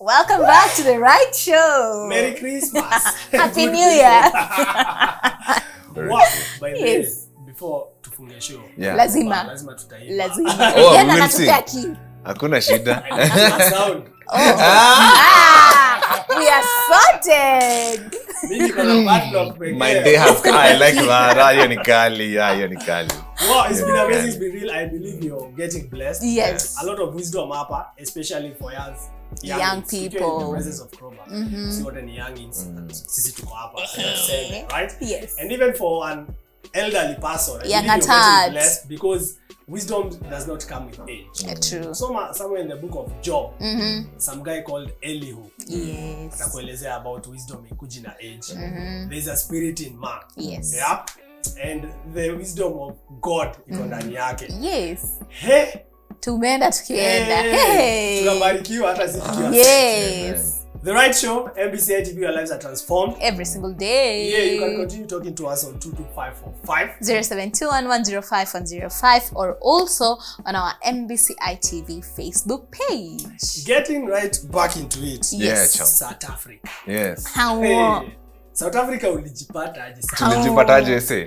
Welcome back to the right show. Merry Christmas. Happy New Year. Wow, by the way, before tufunge show. Yeah. Lazima tutaimba. Oh, we Yana will sing. natutaki. Hakuna shida. Sound. We are sorted. Mimi kuna bad luck pekee. My day has come. I like that. Hiyo ni kali. Wow, it's been amazing. It's been real. I believe you're getting blessed. Yes. A lot of wisdom hapa, especially for us. Young people. In the presence of Krowbar. See what any youngins. Sisi tuko hapa. Right? Yes. And even for an elderly person, I Young believe you're at getting blessed because wisdom does not come with age. True. Somewhere in the book of Job, some guy called Elihu. Yes. Atakuelezea about wisdom ikuji na age. There's a spirit in man. Yes. Yeah? And the wisdom of God iko ndani yake. Yes. Hey. Tumeenda tukienda. Hey. Tunabarikiwa hata sikiwa. Yes. The Right Show, MBCI TV, your lives are transformed. Every single day. Yeah, you can continue talking to us on 22545. 0721105105 or also on our MBCI TV Facebook page. Getting right back into it. Yes. Yeah, South Africa. Yes. How? Hey. South Africa ulijipata aje sasa? Tulijipataje say?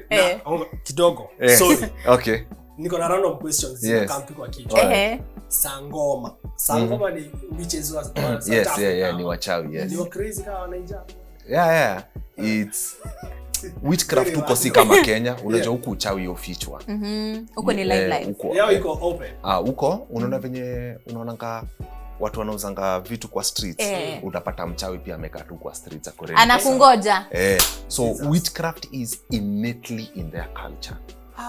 Kidogo. Sorry. Okay. Niko na random questions zikampi kwa kichwa. Sangoma. Sangoma ni witches wa South Africa. Yes, ni wachawi, yes. Ni crazy kama wanaija. Yeah. It's witchcraft huko si kama Kenya, unajua huko uchawi ufichwa. Huko ni live. Yao iko open. Huko unaona venye unaonanga watu wanauzanga vitu kwa streets, utapata mchawi pia amekaa tu kwa streets akoreni. Anakungoja. So witchcraft is innately in their culture.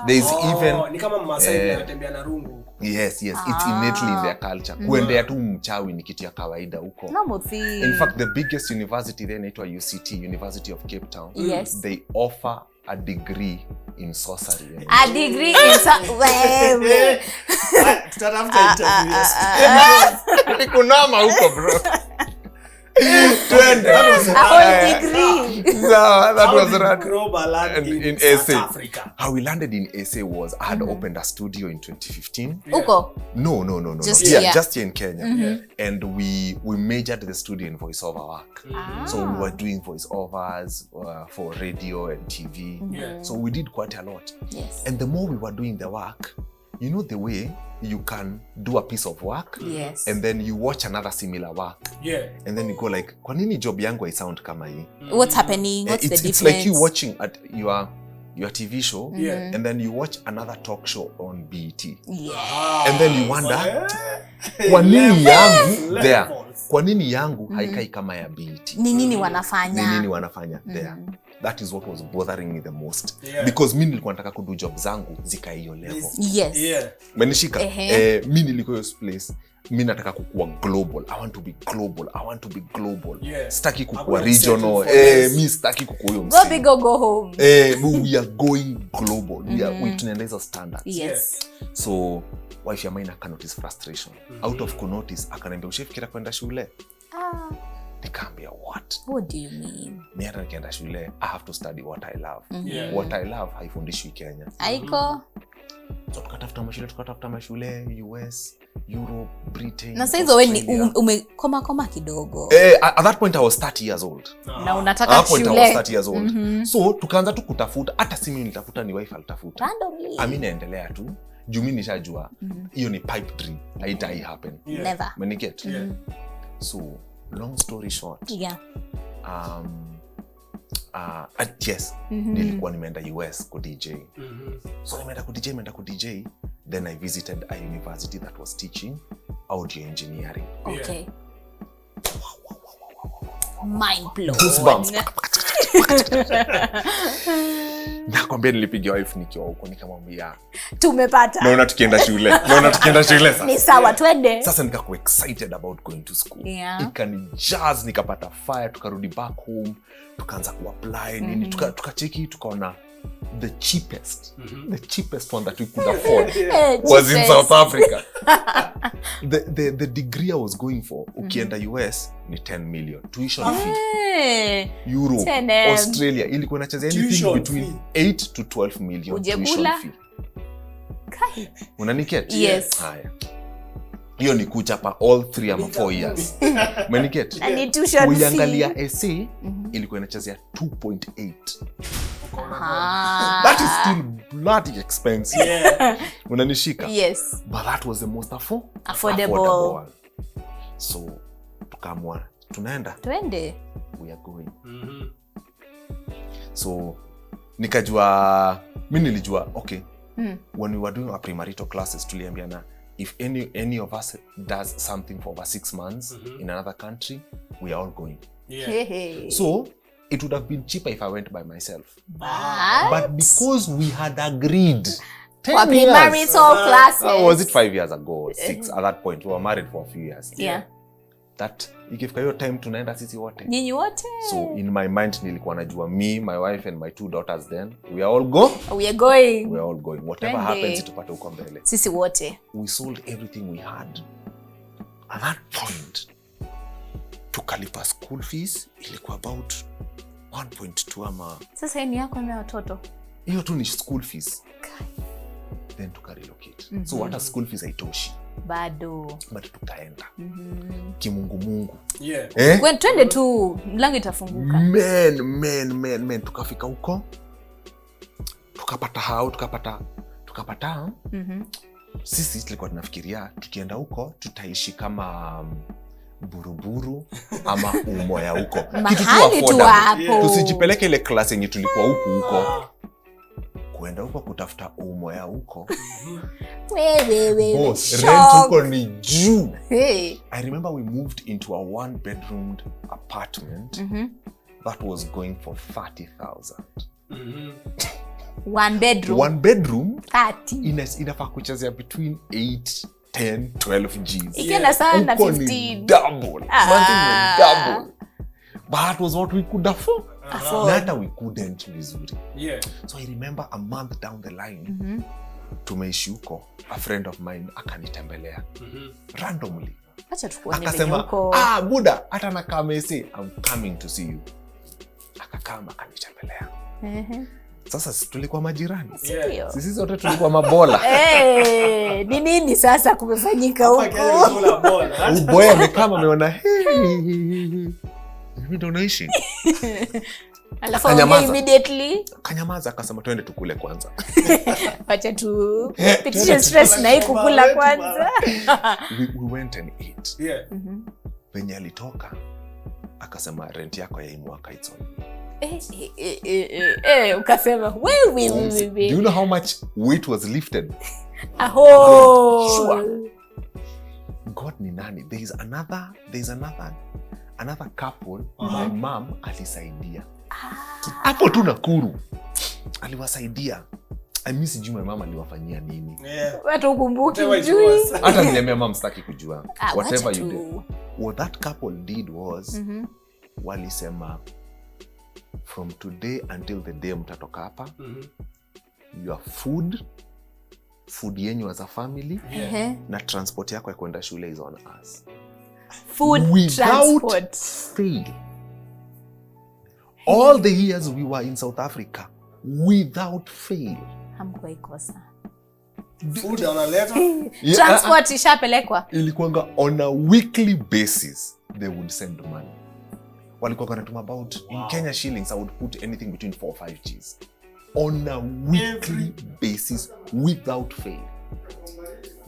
There is even ni kama Masai anatembea na rungu. Yes, it's innately in their culture. Kuendea tu mchawi ni kitu ya kawaida huko. In fact, the biggest university there inaitwa UCT, University of Cape Town. Yes. They offer a degree in sorcery. A degree in sorcery. Tutatafuta interview. Nikunoma huko bro. Twende. A whole degree. That was right. Krowbar landed in South Africa. How we landed in SA was I had opened a studio in 2015. Uko? No. Just here in Kenya. And we majored the studio in voiceover work. So we were doing voiceovers for radio and TV. So we did quite a lot. Yes. And the more we were doing the work, you know the way you can do a piece of work, and then you watch another similar work, and then you go like, kwa nini job yangu I sound kama hii? What's happening? What's the difference? It's like you watching at your TV show, and then you watch another talk show on BET, and then you wonder, kwa nini yangu there? Kwa nini yangu haikai kama ya BET? Ni nini wanafanya there? That is what was bothering me the most. Because mimi nilikuwa nataka kudu job zangu zika hiyo level. Yes. Menishika. Mimi nilikuwa hiyo place. Mimi nataka kukua global. I want to be global. Sitaki kukua regional. Mimi sitaki kukua hiyo msi. Go big or go home. We are going global. We tunaenda hizo standards. Yes. So wife ya mine aka notice frustration. Out of notice akaniambia ushafikira kwenda shule. Nikaambia what do you mean? Mimi hata nikienda shule I have to study what I love. What I love haifundishwi Kenya. Aiko. So tukatafuta mashule US, Europe, Britain. Na sasa wewe ni umekoma kidogo. At that point I was 30 years old. Na unataka shule. I was 30 years old. So tukaanza tu kutafuta, hata si mimi nitafuta ni wife alitafuta. Randomly. Mimi naendelea tu. Juu mimi nishajua hiyo ni pipe dream. Haitai happen. Never. When you get. So long story short. Nilikuwa nimeenda US ku DJ. So nimeenda ku DJ, then I visited a university that was teaching audio engineering. Okay. Mind blown. Nakwambia nilipigia wife nikiwa huko nikamwambia tumepata. Naona tukienda shule sasa. Ni sawa twende. Sasa nikakuwa excited about going to school. Ikanijazz nikapata fire, tukarudi back home, tukaanza kuapply nini, tukacheki tukaona the cheapest one that we could afford was in South Africa. The degree I was going for ukienda US ni 10 million tuition fee. Europe, Australia ilikuwa inachezea anything between 8 to 12 million tuition fee. Unaniket? Yes. Haya. hiyo ni kuchapa all 3 ama 4 years. Umeniget? Uiangalia essay ilikuwa inachezea 2.8. That is still bloody expensive. Unanishika? Yes. But that was the most affordable. So tukamwa tunaenda. Twende. We are going. So nikajua mimi nilijua okay. When we were doing our premarital classes tuliambiana if any of us does something for over 6 months in another country, we are all going. So it would have been cheaper if I went by myself. But because we had agreed 10 years. Premarital classes. Was it 5 years ago or 6 at that point? We were married for a few years. Yeah. That ikifika hiyo time tunaenda sisi wote. Nyinyi wote. So in my mind nilikuwa najua me, my wife and my 2 daughters then we are all going. We are all going. Whatever happens tupate uko mbele. Sisi wote. We sold everything we had. At that point tukalipa school fees ilikuwa about 1.2 ama. Sasa ni yako na watoto. Hiyo tu ni school fees. Then tukarelocate. So hata school fees haitoshi. Bado. But tukaenda. Kimungu. When twende tu mlango itafunguka. Man tukafika huko. Tukapata. Sisi tulikuwa tunafikiria tukienda huko tutaishi kama buruburu ama umoya huko. Kitu tu hapo. Tusijipeleke ile class yenye tulikuwa huko. Kuenda huko kutafuta umoya huko. Rent huko ni juu. I remember we moved into a 1-bedroomed apartment that was going for 30,000. 1 bedroom 30 inafaa kuchezea between 8, 10, 12 Gs. Ikienda sana 15. Double. But that was what we could afford. Nata we couldn't vizuri. So I remember a month down the line tumeishi huko, a friend of mine akanitembelea randomly. Acha tukuone huko. Buda hata na kama I'm coming to see you. Akakama akanitembelea. Sasa tulikuwa majirani. Sisi zote tulikuwa mabola. Ni nini sasa kumefanyika huko? Boy amekama ameona mimi ndo naishi. Alafu immediately kanyamaza akasema twende tukule kwanza. Acha tu pitisha stress na hii kukula kwanza. We went and ate. Penye alitoka akasema rent yako ya mwaka it's on. Ukasema wewe. Do you know how much weight was lifted? Sure. God ni nani? There is another couple. My mom alisaidia. Hapo tu Nakuru. Aliwasaidia. I miss you, my mom aliwafanyia nini? Watu ukumbuki ujui. Hata niambia mom sitaki kujua. Whatever you did. What that couple did was walisema from today until the day mtatoka hapa your food yenyu as a family na transport yako ya kwenda shule is on us. Food without fail. All the years we were in South Africa without fail. Hamkuikosa. Food analeta. Transport ishapelekwa. Ilikuanga on a weekly basis they would send money. Walikuwa wanatuma about in Kenya shillings I would put anything between 4 or 5 Gs on a weekly basis without fail.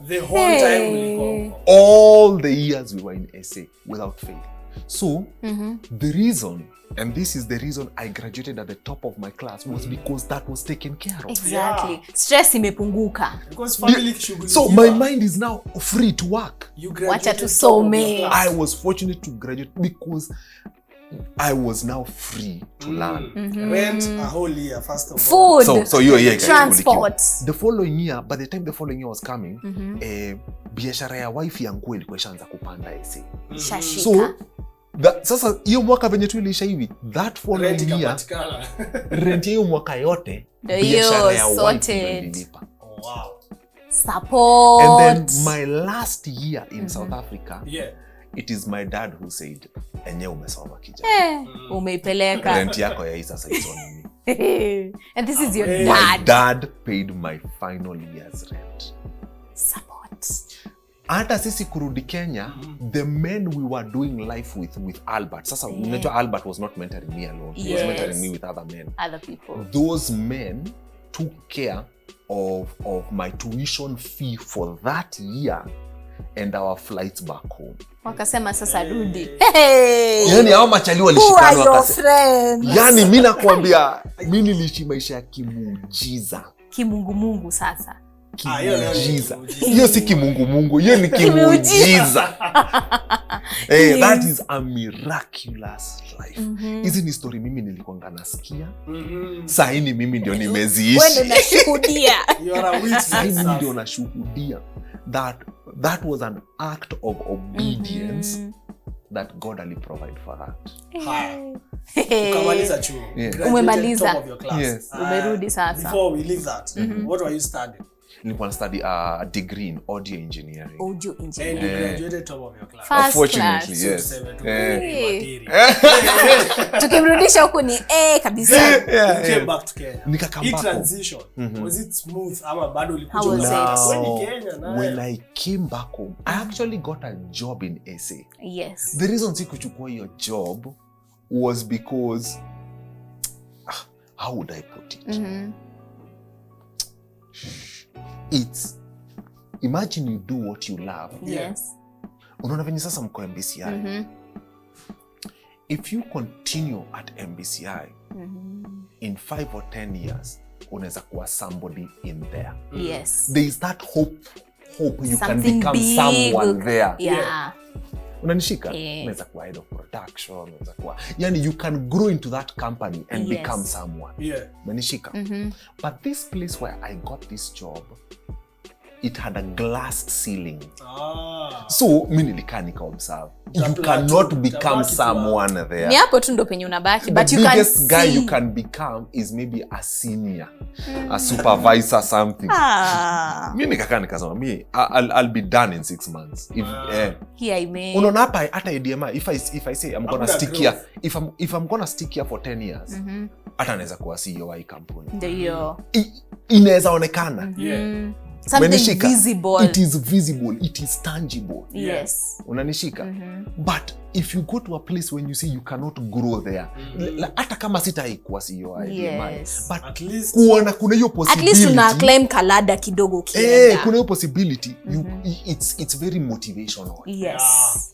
The whole time we go. All the years we were in SA without fail. So the reason, and this is the reason I graduated at the top of my class, was because that was taken care of. Exactly. Stress imepunguka. Because family shughuli. So my mind is now free to work. Wacha tusome. I was fortunate to graduate because I was now free to learn. Rent a whole year first of all. Food. So year transport. The following year, by the time the following year was coming, biashara ya wife yangu ilikuwa ishaanza kupanda ese. Shashika. So sasa hiyo mwaka venye tu ilisha hivi, that following year rent hiyo mwaka yote biashara ya wife ililipa. Support. And then my last year in South Africa, it is my dad who said, enye umesoma kijana. Umeipeleka. Rent yako ya hii sasa is on me. And this is your dad. My dad paid my final year's rent. Support. hata sisi kurudi Kenya, the men we were doing life with Albert. Sasa unajua Albert was not mentoring me alone. He was mentoring me with other men. Other people. Those men took care of my tuition fee for that year and our flights back home. Wakasema sasa rudi. Yani hao machali walishikana wakasema. Yani mimi nakwambia mimi niliishi maisha ya kimuujiza. Kimungu sasa. Kimuujiza. Hiyo si kimungu, hiyo ni kimuujiza. That is a miraculous life. Hizi ni story mimi nilikuwa nasikia. Sasa hii mimi ndio nimeziishi. Wewe ndio unashuhudia. You are a witness. Mimi ndio nashuhudia that was an act of obedience that God ali provide for that. Ukamaliza chuo. Umemaliza. Yes. Umerudi sasa. Before we leave that, what were you studying? Nilikuwa na study a degree in audio engineering. Audio engineering. And you graduated top of your class. Unfortunately, class. yes. Tukimrudisha huku ni kabisa. You came back to Kenya. Nikakamba. Transition, was it smooth ama bado ulikuja? How was Now, Kenya na when I came back home, I actually got a job in SA. Yes. The reason sikuchukua hiyo job was because how would I put it? It's imagine you do what you love. Yes. Unaona venye sasa mko MBCI. If you continue at MBCI in 5 or 10 years, unaweza kuwa somebody in there. Yes. There is that hope you Something can become big. someone there. Yeah. Unanishika? Yes. Unaweza kuwa head of production, unaweza kuwa yani you can grow into that company and Yes. become someone. Yeah. Unanishika? But this place where I got this job, it had a glass ceiling. So mimi nilikaa nika-observe. You cannot become someone there. Ni hapo tu ndo penye unabaki, but The you can biggest see. guy you can become is maybe a senior, a supervisor, something. Mimi nikakaa nikasema mimi I'll be done in 6 months. Here I may. Unaona hapa hata ADMI if I say I'm going to stick here, if I'm going to stick here for 10 years, hata naweza kuwa CEO wa hii kampuni. Ndio hiyo. Inaweza onekana. Something visible. It is visible, it is tangible. Yes. Unanishika? But if you go to a place when you see you cannot grow there, hata kama sitaikuwa CEO wa ADMI, but at least kuona kuna hiyo possibility. At least una climb kalada kidogo ukienda. Kuna hiyo possibility, it's very motivational. Yes.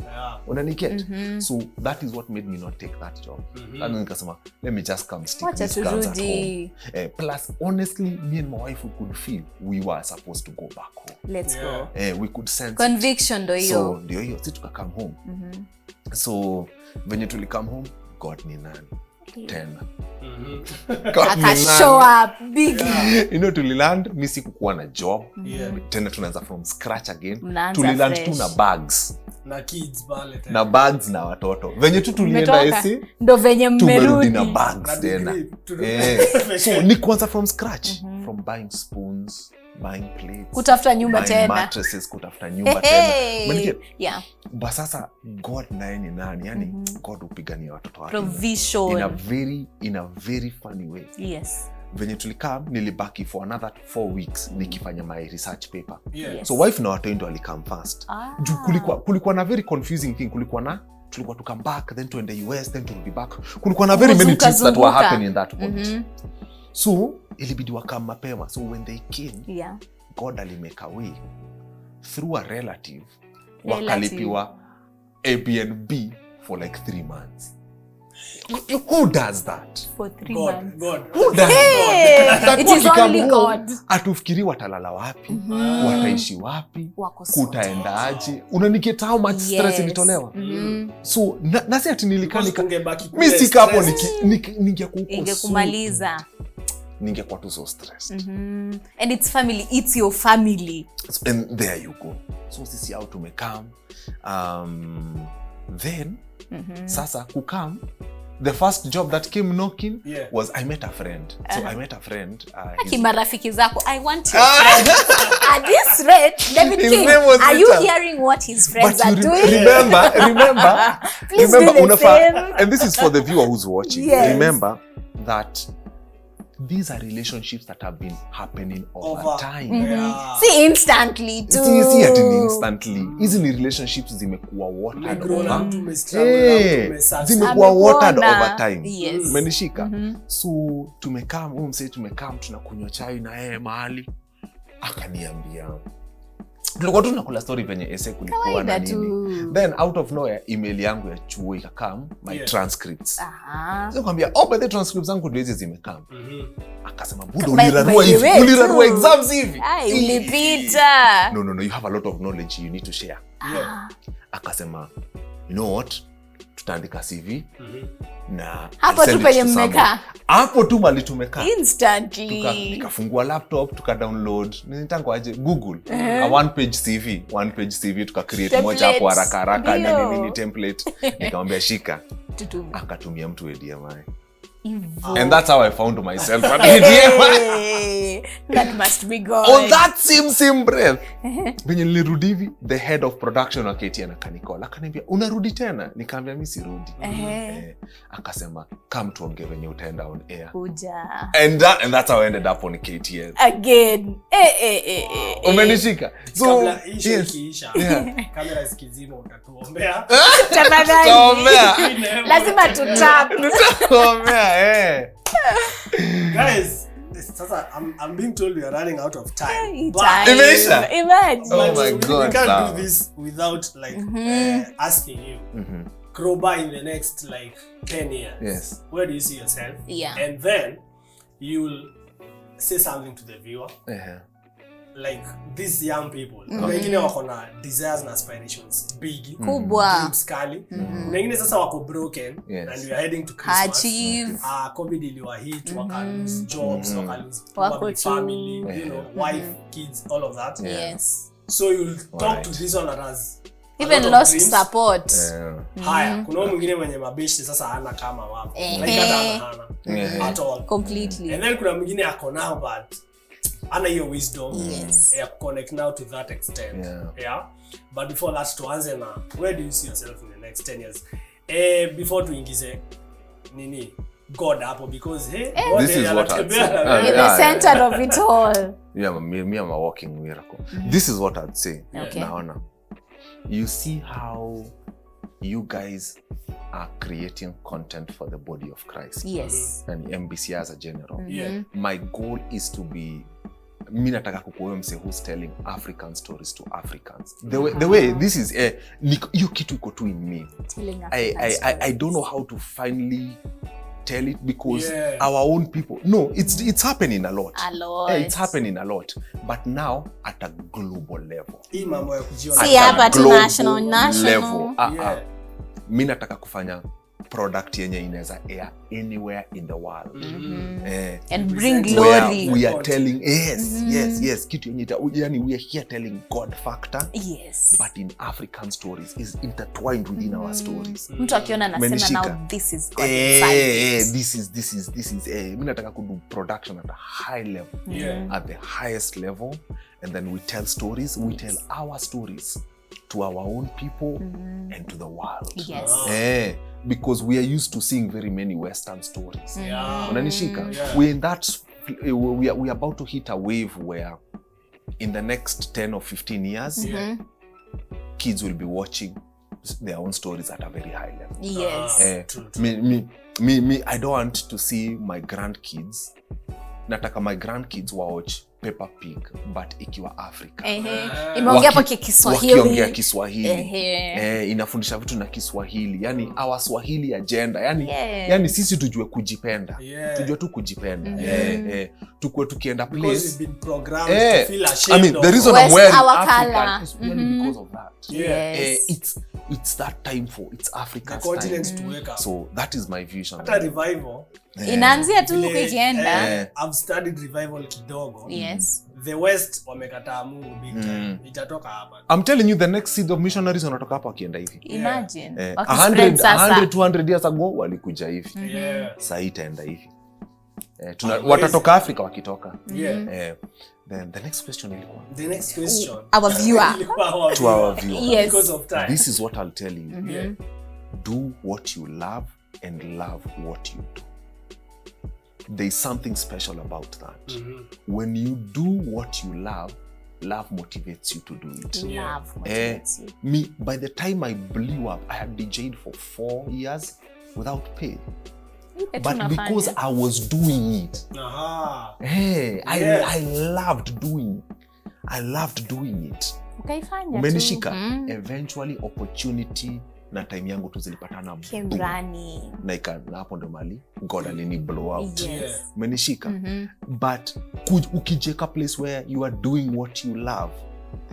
Unaniget? So that is what made me not take that job. And nikasema, let me just come stick these guns at home. Plus, honestly, me and my wife, we could feel we were supposed to go back home. Let's go. We could sense conviction ndo hiyo. So ndio hiyo, si tuka come home. So venye tuli come home, God ni nani? Tena. Aka show up big. You know, tuliland, mimi sikukuwa na job. Tena tunaanza from scratch again. Tuliland tu na bags. Na kids pale tena. Na bags na watoto. Venye tu tulienda AC, ndo venye mmerudi na bags tena. So ni kwanza from scratch, from buying spoons, buying plates, kutafuta nyumba tena, mattresses, kutafuta nyumba tena. Yeah. But sasa God naye ni nani? Yani God upigania watoto wake. Provision. In a very funny way. Yes. Venye tulikam nilibaki for another 4 weeks nikifanya my research paper. Yes. So wife na watoto ndio walikam first. Kulikuwa na very confusing thing. Tulikuwa to come back, then to the US, then to be back. Kulikuwa na very many things that were happening in that point. So ilibidi wakam mapema. So when they came, God alimake a way through a relative. Wakalipiwa Airbnb for like 3 months. Who does that? For 3 months. God. Who does that? It is only God. Atufikiri watalala wapi? Wataishi wapi? Kutaendaje? Unaniget how much stress ilitolewa? So nasi ati nilikanika. Mimi sika hapo ningekumaliza. Ningekuwa tu so stressed. And it's family, it's your family. And there you go. So sisi how tumekam. Then sasa kukam, the first job that came knocking was I met a friend. So I met a friend. Marafiki zako, I want your friend. At this rate, David King, are you hearing what his friends are doing? Remember, Please do the same. And this is for the viewer who's watching. Yes. Remember that these are relationships that have been happening over time. Yeah. See instantly too. See ati ni instantly. Hizi ni relationships zimekuwa watered over. Zimekuwa watered over time. Yes. Umenishika? So tumekaa tunakunywa chai na yeye mahali. Akaniambia tulikuwa tunakula story penye essay kulikuwa na nini. Then out of nowhere email yangu ya chuo ikakam my transcripts. So kwambia by the transcripts zangu ndio hizi zimekam. Akasema budo ulirarua exams hivi. Ulipita. No, you have a lot of knowledge you need to share. Akasema you know what? Tutaandika CV na hapo tu penye mmekaa. Hapo tu mali tumekaa. Instantly. Nikafungua laptop, tuka-download. Nilitango aje Google. A one page CV tuka create moja hapo haraka nini template. Nikamwambia shika. Akatumia mtu DMI. And that's how I found myself at DMI. That must be God. On that same breath. Venye nilirudi hivi, the head of production wa KTN akanikola. Akaniambia, unarudi tena? Nikamwambia mimi sirudi. Akasema, come tuongee venye utaenda on air. And that's how I ended up on KTN. Again. Umenishika? So, kabla isho ikiisha, kamera zikizima utatuombea. Lazima tutap. Tutaombea. Guys, I'm being told we are running out of time. Imagine. Oh my God. We can't do this without asking you. Krowbar in the next 10 years. Yes. Where do you see yourself? Yeah. And then you'll say something to the viewer. Like these young people. Wengine wako na desires and aspirations big. Kubwa. Dreams kali. Wengine sasa wako broken and we are heading to Christmas. COVID iliwahit, waka lose jobs, waka lose family, wife, kids, all of that. Yes. So you'll talk to this one that has even lost support. Haya, kuna mwingine mwenye mabeshi sasa hana kama wako. Hana. At all. Completely. And then kuna mwingine ako now but ana hiyo wisdom ya connect now to that extent. But before that tuanze na where do you see yourself in the next 10 years? Before tuingize nini God hapo because God this is what in the center of it all. Me I'm a walking miracle. This is what I'd say. Okay. Naona. You see how you guys are creating content for the body of Christ. Yes. And MBC as a general. My goal is to be mimi nataka kukuwa mse who's telling African stories to Africans. The way this is you kitu iko tu in me. I don't know how to finally tell it because our own people. No, it's happening a lot. It's happening a lot. But now at a global level. National. Mimi nataka kufanya product yenye inaweza air anywhere in the world. And bring glory. We are telling yes kitu yenye yani we are here telling God factor. Yes. But in African stories is intertwined within our stories. Mtu akiona anasema now this is God. This is mimi nataka kudu production at a high level. At the highest level, and then we tell stories, we tell our stories to our own people and to the world. Yes. Because we are used to seeing very many Western stories. Unanishika? We're in that we are about to hit a wave where in the next 10 or 15 years kids will be watching their own stories at a very high level. Yes. Me I don't want to see my grandkids. Nataka my grandkids watch Peppa Pig but ikiwa Africa. Imeongea hapo Kiswahili. Wakiongea Kiswahili. Inafundisha vitu na Kiswahili. Yani our Swahili agenda. Yani sisi tujue kujipenda. Tujue tu kujipenda. Tukue tukienda place. Because we've been programmed to feel ashamed. I mean, the reason I'm wearing African is really because of that. It's that time for it's Africa's the continent time. To wake up. So that is my vision. Hata revival. Inaanzia tu ukienda. I've studied revival kidogo. Yes. The West wamekataa Mungu big time. Itatoka hapa. I'm telling you the next seed of missionaries wanatoka hapa wakienda hivi. Imagine. 100 200 years ago walikuja hivi. Sasa itaenda hivi. Watatoka Afrika wakitoka. Then the next question ilikuwa. The next question. Our viewer. To our viewer. Yes. Because of time. This is what I'll tell you. Do what you love and love what you do. there's something special about that. When you do what you love motivates you to do it. Love motivates you. Me, by the time I blew up, I had DJ'd for 4 years without pay. But because I was doing it, I loved doing it. Umenishika. Eventually opportunity na time yangu tu zilipatana na hapo ndo mali God alini blow out. Umenishika. But ukijeka place where you are doing what you love,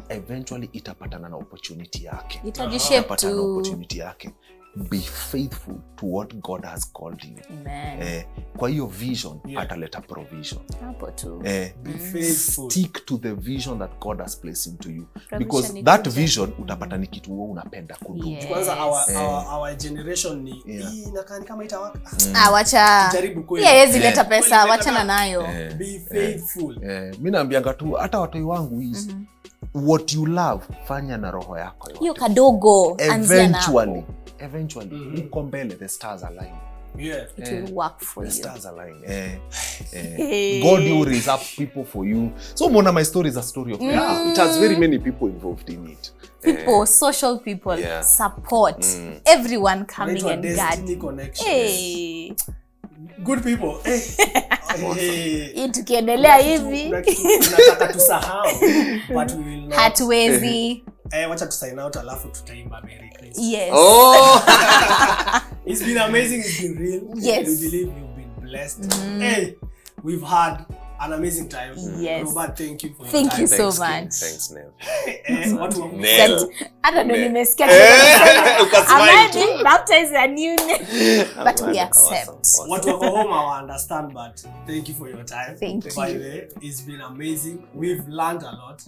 eventually itapatana na opportunity yake. Itapatana na opportunity yake. Be faithful to what God has called you. Amen. Kwa hiyo vision, ataleta provision. Hapo tu. Be faithful. Stick to the vision that God has placed into you. Provision, because that vision utapata ni kitu wewe unapenda kudu. Kwanza our generation ni inakani kama itawaka. Wacha. Jaribu kweli. Yeye leta pesa, wachana nayo. Be faithful. Mimi naambianga tu hata watu wangu hizi. What you love, fanya na roho yako yote. Hiyo kadogo anzia napo. Eventually, uko mbele, the stars align. It will work for the you. The stars align. God will raise up people for you. So, Mona, my story is a story of love. It has very many people involved in it. People, social people, support, everyone coming and guiding. Hey. Good people. Tukiendelea hivi. Tunataka tusahau, but we will not. Hatuwezi. Wacha tu sign out alafu tutaimba Merry Christmas. Yes. It's been amazing, it's been real. Yes. We believe you've been blessed. Hey, we've had an amazing time. Yes. Robert, thank you for your time. Thank you so much. Thanks, Neil. Neil. I don't know, nimesikia. Baptize a new name. But we accept. What wako home, I understand, but thank you for your time. Thank you. By the way, it's been amazing. We've learned a lot.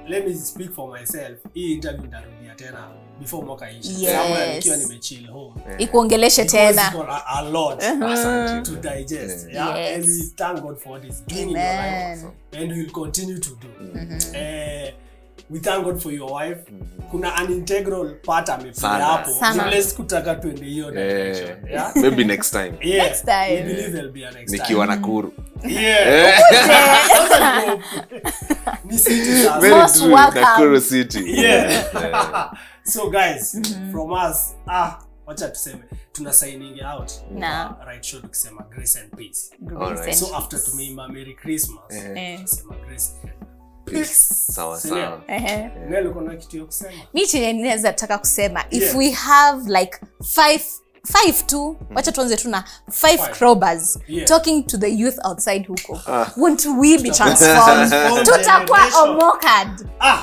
Let me speak for myself. Hii interview nitarudia tena before mwaka isha. Somewhere nikiwa nimechill home. Ikuongeleshe tena. It's got a lot to digest. And we thank God for this doing in your life. And we'll continue to do. We thank God for your wife. Kuna an integral part amepiga hapo. Let's kutaka tuende hiyo direction. Maybe next time. Next time. We believe there'll be a next time. Nikiwa Nakuru. Ni city sasa. Most welcome. Nakuru city. So guys, from us, wacha tuseme tuna signing out na right show tukisema grace and peace. Right. So after tumeimba Merry Christmas, tusema grace peace. Sawa sawa. Nelo kuna kitu ya kusema? Mimi chenye ninaweza taka kusema if we have like 5 tu, wacha tuanze tu na 5 Krowbars talking to the youth outside huko. Won't we be transformed? Tutakuwa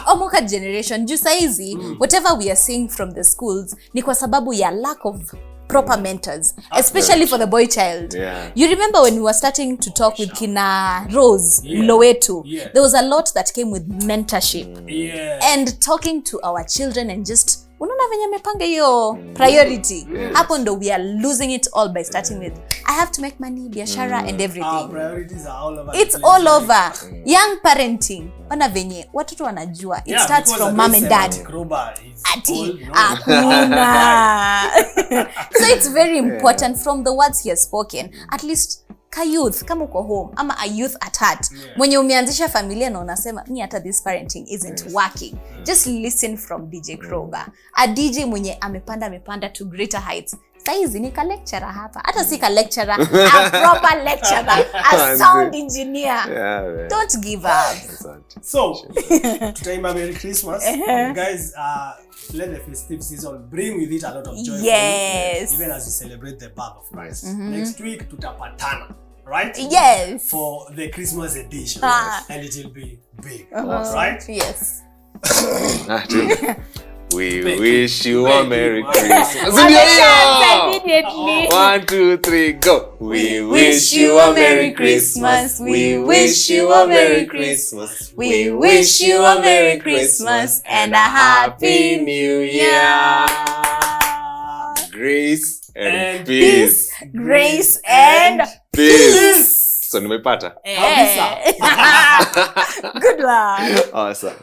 omokad generation. Juu saizi whatever we are seeing from the schools ni kwa sababu ya lack of proper mentors, especially for the boy child. You remember when we were starting to talk with Kina Rose Lowetu, there was a lot that came with mentorship and talking to our children and just unaona venye mepanga hiyo priority. Hapo ndo we are losing it all by starting with I have to make money, biashara and everything. Our priorities are all over. It's all over. Young parenting. Ona venye watoto wanajua. It starts from mom and dad. Ati akuna. So it's very important from the words he has spoken. At least ka youth kama uko home ama a youth at heart mwenye umeanzisha familia na unasema ni hata this parenting isn't working, just listen from DJ Krowbar, a DJ mwenye amepanda to greater heights. Saizi ni ka lecturer hapa, hata si ka lecturer, a proper lecturer, a sound engineer. Don't give up. So tutaimba Merry Christmas. Guys, let the festive season bring with it a lot of joy for you, even as we celebrate the birth of Christ. Next week tutapatana, right? Yes. For the Christmas edition, and it will be big, right? Yes. We wish you a Merry Christmas. Immediately. 1, 2, 3, go. We wish you a Merry Christmas. We wish you a Merry Christmas. We wish you a Merry Christmas and a Happy New Year. Grace and peace. Grace and peace. So nimepata. Kabisa. Good one. Awesome.